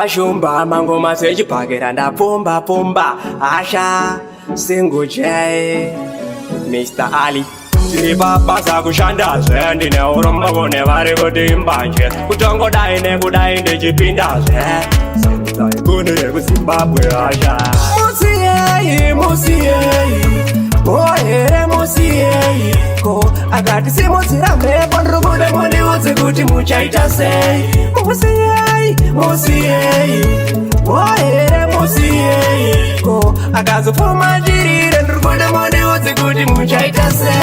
Shumba mangoma sechipakira ndapomba asha singuchei Mr. Ali tiri pabasa kushandazve ndine urombo kune vari kutimbaje kutongodai nekudai ndichipindazve kune yekuzimbabwe asha Musiyei ohere Musiyei ko akati simudzira mhepo ndikude mundiudze kuti muchaita sei Musiyei ohere Musiyei ko akazopfumatirire ndikude mundiudze kuti muchaita sei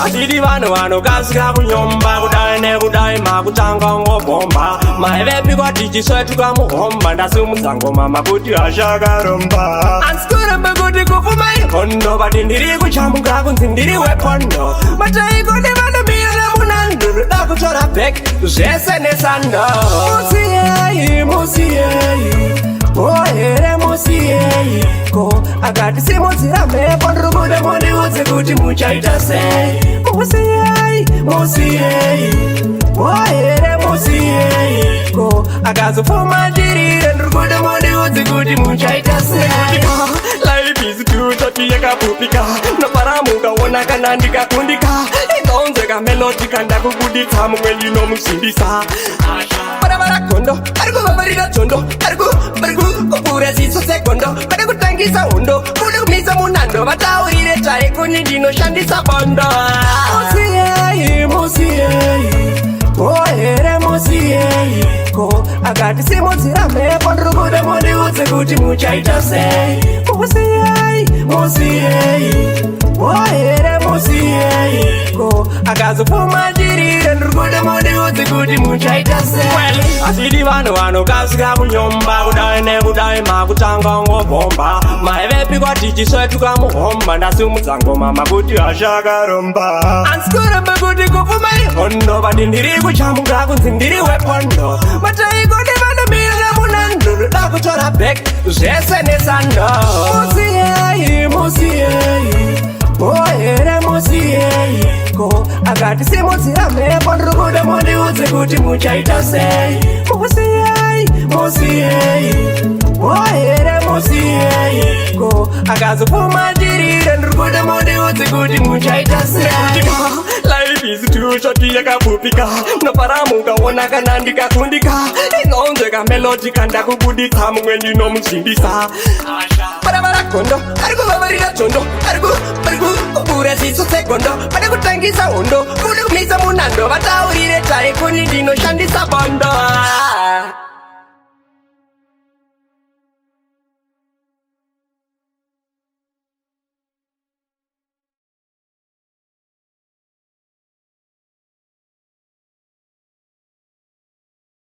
atidi vanhu vanokasika kunyomba kudai nekudai makutanga ngobhomba maivepi kwatichisoetuka muhomba ndasimudza ngoma makuti ashakaromba ansikurembe kuti kufuma ihondo vati ndiri kuchamuka kunzi ndiri wepondo mataikode vanomira munando ruda kutora bhek zvese nesando Musiyei ohere Musiyei ko akati simudzira mhepo ndikude mundiudze kuti muchaita sei Musiyei ohere Musiyei ko akazopfumatirire ndikude mundiudze kuti muchaita sei Life is too short yakapupika noparamuka wona kana ndikakundika inonzeka melodi kanda kukuditsa mumwe ndinomusimbisa Barabara kondo arikuvavarira dzondo arikupura ziso segondo vada kutangisa hondo kude kumisa munando vataurire taikuni ndinoshandisa bondo Musiyei ohere Musiyei ko akati simudzira mhepo ndikude mundiudze kuti muchaita sei Musiyei ohere Musiyei ko akazopfumatirire ndikude mundiudze kuti muchaita sei atidi vanhu vanokasika kunyomba kudai nekudai makutanga ngobhomba maivepi kwatichisoetuka muhomba ndasimudza ngoma makuti ashakaromba ansikurembe kuti kufuma ihondo vati ndiri kuchamuka kunzi ndiri wepondo mataikode vanomira munando ruda kutora bhek zvese nesando Musiyei ohere Musiyei ko akati simudzira mhepo ndikude mundiudze kuti muchaita sei Musiyei ohere Musiyei ko akazopfumatirire ndikude mundiudze kuti muchaita sei Life is too short yakapupika noparamuka wona kana ndikakundika inonzeka melodi kanda kukuditsa mumwe ndinomusimbisa Barabara kondo arikuvavarira dzondo arikupura ziso segondo vada kutangisa hondo kude kumisa munando vataurire taikuni ndinoshandisa bondo